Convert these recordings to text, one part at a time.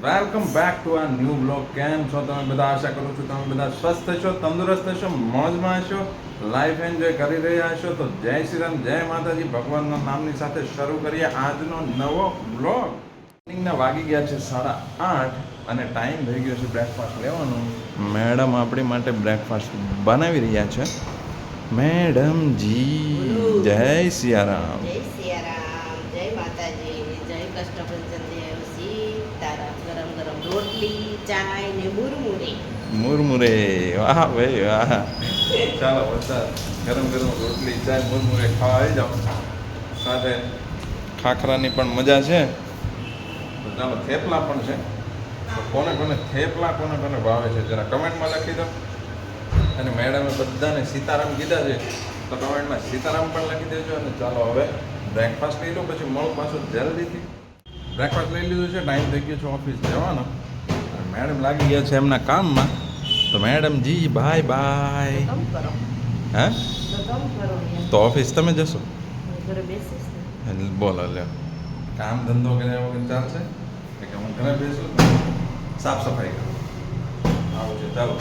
Welcome back to આ new blog. કેમ છો તમે બધા? આશા કરું છું તમે બધા સ્વસ્થ છો, તંદુરસ્ત છો, મોજમાં છો, લાઈફ એન્જોય કરી રહ્યા છો. તો જય શ્રી રામ, જય માતાજી. ભગવાનના નામની સાથે શરૂ કરીએ આજનો નવો બ્લોગ. મોર્નિંગના વાગી ગયા છે 8:30 અને ટાઈમ થઈ ગયો છે બ્રેકફાસ્ટ લેવાનો. મેડમ આપણી માટે બ્રેકફાસ્ટ બનાવી રહ્યા છે. મેડમજી જય સિયારામ. જય સિયારામ, જય માતાજી, જય કૃષ્ણ દેવ સીતારામ. ગરમ ગરમ રોટલી, ચાય ને મુરમુરે. મુરમુરે, વાહ ભાઈ વાહ. ચાલો બધા ગરમ ગરમ રોટલી ચાય મુરમુરે ખાવા આવી જાઓ. સાથે ખાખરાની પણ મજા છે. તો ચાલો થેપલા પણ છે. તો કોને કોને થેપલા કોને કોને ભાવે છે જરા કમેન્ટમાં લખી દો. અને મેડમે બધાને સીતારામ કીધા છે તો કમેન્ટમાં સીતારામ પણ લખી દેજો. અને ચાલો હવે બ્રેકફાસ્ટ લઈ લો, પછી મળું પાછું જલ્દીથી. બ્રેકફાસ્ટ લઈ લીધું છે, ટાઈમ થઈ ગયો છે ઓફિસ જવાનો. અને મેડમ લાગી ગયા છે એમના કામમાં. તો મેડમજી બાય બાય. કમ કરો, હે કમ કરો યાર. તો ઓફિસ તમે જશો? ઘરે બેસીશ ને. બોલો લ્યો, કામ ધંધો કર્યા વગર ચાલશે કે હું ઘરે બેસું સાફ સફાઈ કરું? આવું છે. ચાલો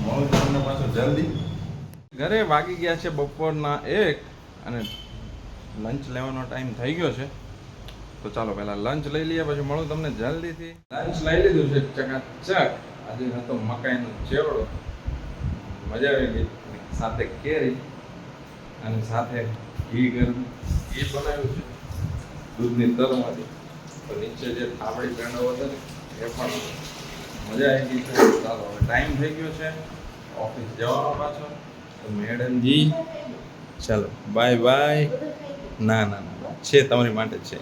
મળું તમને પાછું જલ્દી. ઘરે વાગી ગયા છે બપોરના 1 અને લંચ લેવાનો ટાઈમ થઈ ગયો છે. તો ચાલો પહેલાં લંચ લઈ લઈએ, પછી મળું તમને જલ્દીથી. લંચ લઈ લીધું છે ચકાચક. આજે હતો મકાઈનો ચેવડો, મજા આવી ગઈ. સાથે કેરી અને સાથે ઘી ગરમ ઘી બનાવ્યું છે દૂધની તરમાંથી. તો નીચે જે થાબડી પેંડો હતો ને એ પણ મજા આવી ગઈ છે. ચાલો હવે ટાઈમ થઈ ગયો છે ઓફિસ જવાનો પાછો. તો મેડમજી ચાલો બાય બાય. ના ના ના છે, તમારી માટે છે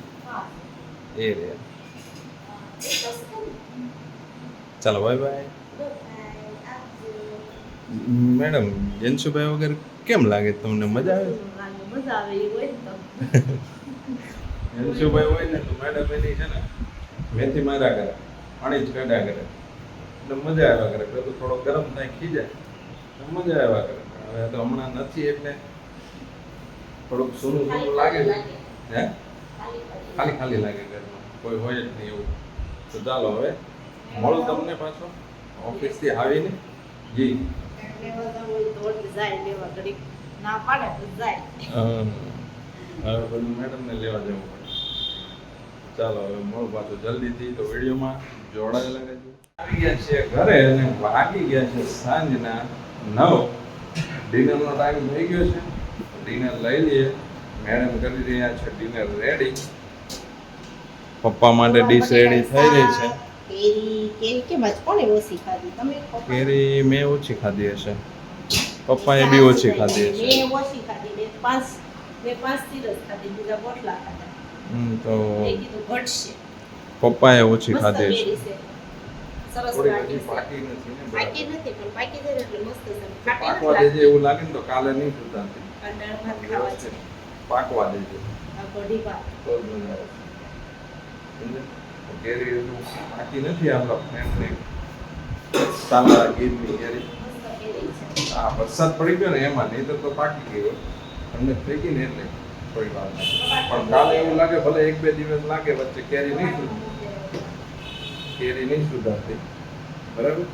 એ રે. ચાલો બાય બાય. મેડમ જનસુભાઈ વગર કેમ લાગે તમને? મજા આવે? મજા આવે એ હોય ને તો. જનસુભાઈ હોય ને તો મેડમ એની છે ને મેથી માર્યા કરે, પાણી જ કાઢ્યા કરે, એટલે મજા આવ્યા કરે. પેલું થોડો ગરમ થાય ખીજાય તો મજા આવ્યા કરે. હવે તો હમણાં નથી એટલે થોડુંક સૂનું સૂનું લાગે છે. હે ખાલી ખાલી લાગે ઘરમાં, કોઈ હોય જ નહીં એવું. તો ચાલો હવે મળું તમને પાછો ઓફિસથી આવીને. જી લેવા જવું હોય તો ઓલી જાય લેવા, ઘડીક ના પાડે તો જાય. હવે બધું મેડમને લેવા જવું પડે. ચાલો હવે મળું પાછું જલ્દીથી. તો વિડીયોમાં જોડાયેલા રહેજો. આવી ગયા છે ઘરે અને વાગી ગયા છે સાંજના 9. ડિનરનો ટાઈમ થઈ ગયો છે. ડિનર લઈ લઈએ. મેડમ કરી રહ્યા છે ડિનર રેડી. પપ્પા માટે ડીશ રેડી થઈ રહી છે. કેરી કેમ જ કોને ઓછી ખાધી? તમે કેરી મેં ઓછી ખાધી હશે, પપ્પાએ બી ઓછી ખાધી હશે. મેં ઓછી ખાધી, મેં પાંચ તીરસ ખાધી, બીજા બોટલા ખાધા. તો મેં કીધું ઘટશે. પપ્પાએ ઓછી મસ્ત ખાધી બેરી હશે. છે. સરસ થોડી પાકી હજી પાકી નથી ને પાકી બરાબર. નથી, પણ પાકી જાય એટલે મસ્ત છે. ખાટી પાકવા નથી દેજે, એવું લાગે ને તો કાલે નહીં સુધારતી. આ દાળ ભાત ખાવા છે. પાકવા દેજે આ કઢી ભાત. તો જ મજા આવે. સમજ્યા? તો કેરી એટલું પાકી નથી આપણા ફ્રેન્ડની. સાલા ગીરની કેરી. મસ્ત કેરી છે. આ વરસાદ પડી ગયો ને એમાં, નહીં તો પાકી ગયો. તમને થઈ ગઈ ને એટલે થોડી વાર. પણ કાલે એવું લાગે ભલે 1-2 દિવસ લાગે વચ્ચે કેરી નહીં સુધારતી. બરાબર?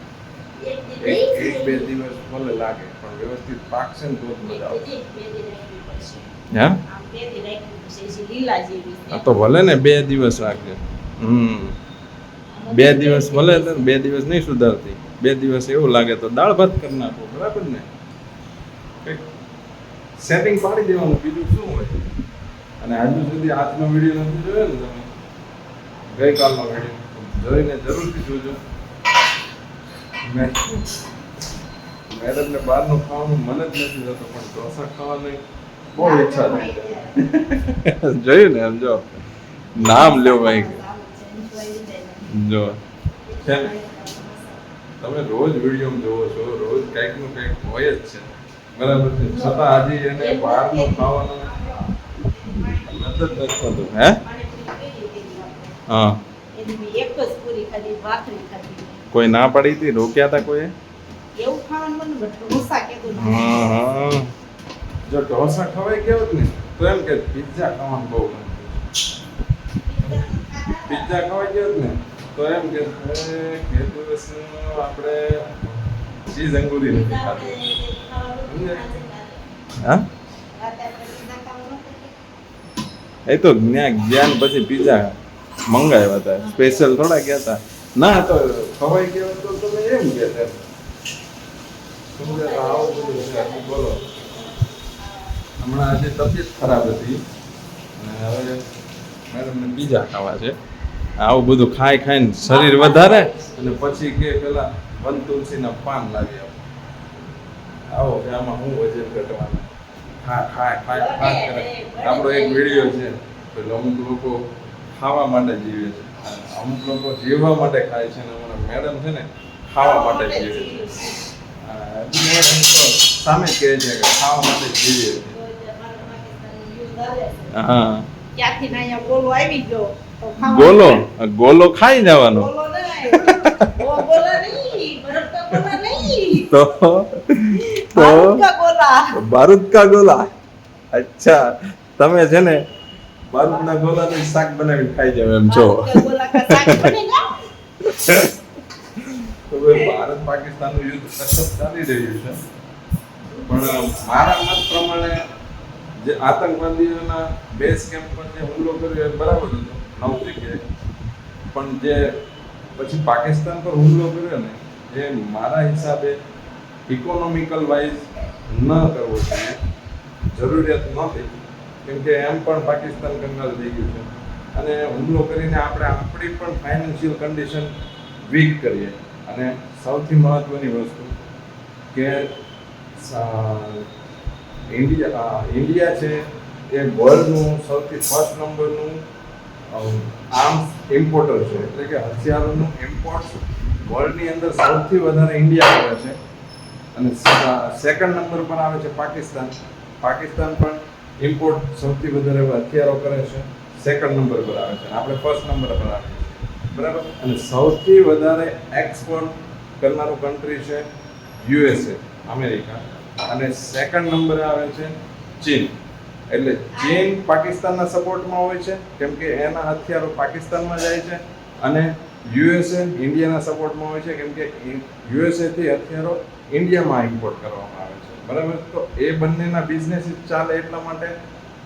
એક બે દિવસ ભલે લાગે પણ વ્યવસ્થિત પાકશે ને તો જ મજા આવશે. હા આ તો ભલે ને 2 દિવસ રાખજે. 2 દિવસ ભલે, 2 દિવસ નહીં સુધારતી, 2 દિવસ એવું લાગે તો દાળ ભાત કરી નાખો. બરાબર ને? કંઈક સેટિંગ પાડી દેવાનું, બીજું શું હોય. અને હજુ સુધી આજનો વિડીયો નથી જોયો ને તમે, ગઈકાલનો વિડીયો જોઈને જરૂરથી જોજો. મેડમને બહારનું ખાવાનું મન જ નથી થતું, પણ ઢોસા ખાવાની બહુ ઈચ્છા થઈ જાય. જોયું ને? એમ જો નામ લ્યો ભાઈ. જો છે ને, તમે રોજ વિડીયો જોવો છો, રોજ કંઈક નું કંઈક હોય જ છે. બરાબર છે? છતાં હજી એને બહારનું ખાવાનું મદદ નથી થતું. હે હા, એક જ પૂરી ખાધી, ભાખરી ખાધી. કોઈ ના પડી હતી? રોક્યા હતા કોઈએ? એવું ખાવાનું મને ઢોસા કીધું. હા. જો ઢોસા ખવાય કેવું ને તો એમ કે પિઝા ખાવાનું બહુ ગમે. પિઝા ખવાય કેવું ને તો તો એમ કે કે દિવસ આપણે ચીઝ અંગૂરી નથી ખાધી. હા એ તો ત્યાં ગયા ને પછી પીઝા મંગાવ્યા હતા સ્પેશિયલ થોડા ગયા હતા ના તો ખવાઈ ગયો તો તમે એમ કે આવું બધું છે બોલો હમણાં આજે તબિયત ખરાબ હતી અને હવે મેડમને પીઝા ખાવા છે આવું બધું ખાઈને શરીર વધારે અને પછી કે પેલા વન તુલસીના પાન લાવી આવો કે આમાં હું વજન ઘટવાનું ખાય કરે આપણો એક વિડીયો છે પેલો અમુક લોકો ખાવા માટે જીવે છે અમુક લોકો જીવવા માટે ખાય છે અને અમારા મેડમ છે ને ખાવા માટે જીવે છે સામે જ કહે છે કે ખાવા માટે જીવે છે હા ક્યાંથી ના અહીંયા ગોલો આવી ગયો તો ખાવા ગોલો ગોલો ખાઈ જવાનો ગોલો નહીં. વો ગોલા નહીં, બરફ કા ગોલા નહીં. તો ભારત કા ગોલા. બારૂદ કા ગોલા અચ્છા તમે છે ને બારૂદના ગોલાનું શાક બનાવીને ખાઈ જાવ એમ છો ભારત કા ગોલા કા શાક બનેગા. તો હવે ભારત પાકિસ્તાનનું યુદ્ધ સખત ચાલી રહ્યું છે પણ મારા મત પ્રમાણે જે આતંકવાદીઓના બેઝ કેમ્પ પર જે હુમલો કર્યો એ બરાબર હતો 9 જગ્યાએ પણ જે પછી પાકિસ્તાન પર હુમલો કર્યો ને એ મારા હિસાબે ઇકોનોમિકલ વાઇઝ ન કરવો જોઈએ જરૂરિયાત નહોતી કેમ કે એમ પણ પાકિસ્તાન કંગાલ થઈ ગયું છે અને હુમલો કરીને આપણે આપણી પણ ફાઇનાન્શિયલ કન્ડિશન વીક કરીએ અને સૌથી મહત્ત્વની વસ્તુ કે ઇન્ડિયા છે એ વર્લ્ડનું સૌથી ફર્સ્ટ નંબરનું આર્મ્સ ઇમ્પોર્ટર છે એટલે કે હથિયારોનું ઇમ્પોર્ટ વર્લ્ડની અંદર સૌથી વધારે ઇન્ડિયા કરે છે અને સેકન્ડ નંબર પર આવે છે પાકિસ્તાન પણ ઇમ્પોર્ટ સૌથી વધારે હથિયારો કરે છે સેકન્ડ નંબર પર આવે છે અને આપણે ફર્સ્ટ નંબર પર આવે છે બરાબર અને સૌથી વધારે એક્સપોર્ટ કરનારું કન્ટ્રી છે યુએસએ અમેરિકા અને સેકન્ડ નંબરે આવે છે ચીન એટલે ચીન પાકિસ્તાનના સપોર્ટમાં હોય છે કેમ કે એના હથિયારો પાકિસ્તાનમાં જાય છે અને યુએસએ ઇન્ડિયાના સપોર્ટમાં હોય છે કેમ કે યુએસએથી હથિયારો ઇન્ડિયામાં ઇમ્પોર્ટ કરવામાં આવે છે બરાબર તો એ બંનેના બિઝનેસ ચાલે એટલા માટે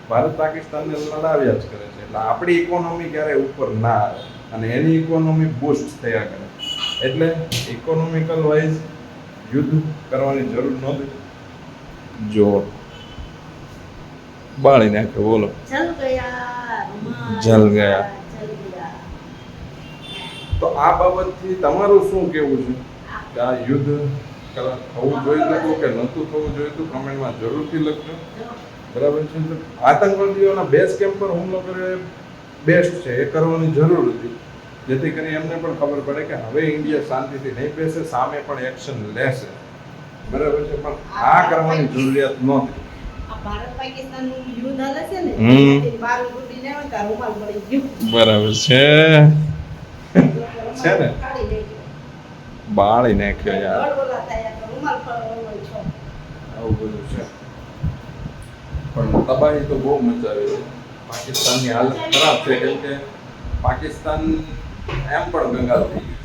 ભારત પાકિસ્તાનને લડાવ્યા જ કરે છે એટલે આપણી ઇકોનોમી ક્યારેય ઉપર ના આવે અને એની ઇકોનોમી બૂસ્ટ થયા કરે એટલે ઇકોનોમિકલ વાઇઝ યુદ્ધ કરવાની જરૂર નહોતી જો બાળી નાખ્યો બોલો જલ ગયા રૂમાલ જલ ગયા. જલ ગયા. તો આ બાબતથી તમારું શું કહેવું છે કે આ યુદ્ધ થવું જોઈતું હતું કે નહોતું થવું જોઈતું કમેન્ટમાં જરૂરથી લખજો બરાબર છે તો આતંકવાદીઓના બેઝ કેમ્પ પર હુમલો કર્યો એ બેસ્ટ છે એ કરવાની જરૂર હતી જેથી કરી એમને પણ ખબર પડે કે હવે ઇન્ડિયા શાંતિથી નહીં બેસે સામે પણ એક્શન લેશે બરાબર છે પણ આ કરવાની જરૂરિયાત નહોતી આ ભારત પાકિસ્તાન નું યુદ્ધ હાલે છે ને હમ. એનાથી બાર ઉડીને આવે તો આ રૂમાલ પડી ગયું બરાબર છે છે ને? કાઢી લેજો. બાળી નાખ્યો યાર ગળગોલા થાય તો રૂમાલ પર છો. આવું બધું છે પણ તબાહી તો બહુ મચાવી છે પાકિસ્તાનની હાલત ખરાબ છે કેમ કે પાકિસ્તાન એમ પણ કંગાલ થઈ ગયું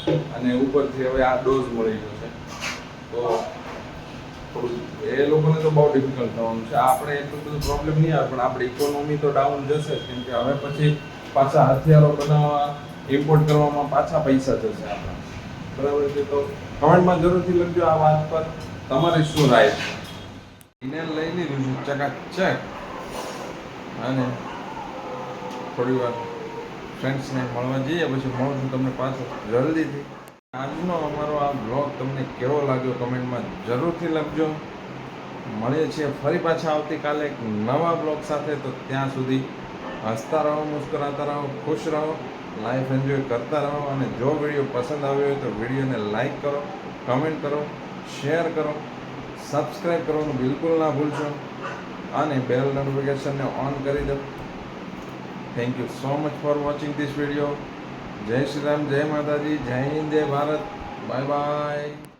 છે અને ઉપરથી હવે આ ડોઝ મળી ગયો છે તો થોડું એ લોકોને તો બહુ ડિફિકલ્ટ થવાનું છે આપણે એટલું બધું પ્રોબ્લેમ નહીં આવે પણ આપણી ઇકોનોમી તો ડાઉન જશે જ કેમ કે હવે પછી પાછા હથિયારો બનાવવા ઇમ્પોર્ટ કરવામાં પાછા પૈસા જશે આપણા બરાબર છે તો કમેન્ટમાં જરૂરથી લખજો આ વાત પર તમારી શું રાય છે એને લઈ લીધું છે ચકાચક અને થોડી વાર ફ્રેન્ડ્સને મળવા જઈએ પછી મળું છું તમને પાછો જલ્દીથી આજનો અમારો આ બ્લોગ તમને કેવો લાગ્યો કમેન્ટમાં જરૂરથી લખજો મળીએ છીએ ફરી પાછા આવતીકાલે એક નવા બ્લોગ સાથે તો ત્યાં સુધી હસતા રહો મુસ્કરાતા રહો ખુશ રહો લાઈફ એન્જોય કરતા રહો અને જો વિડીયો પસંદ આવ્યો હોય તો વિડીયોને લાઈક કરો કમેન્ટ કરો શેર કરો સબસ્ક્રાઈબ કરવાનું બિલકુલ ના ભૂલશો અને બેલ નોટિફિકેશનને ઓન કરી દો thank you so much for watching this video જય શ્રી રામ જય માતાજી જય હિન્દ જય ભારત બાય બાય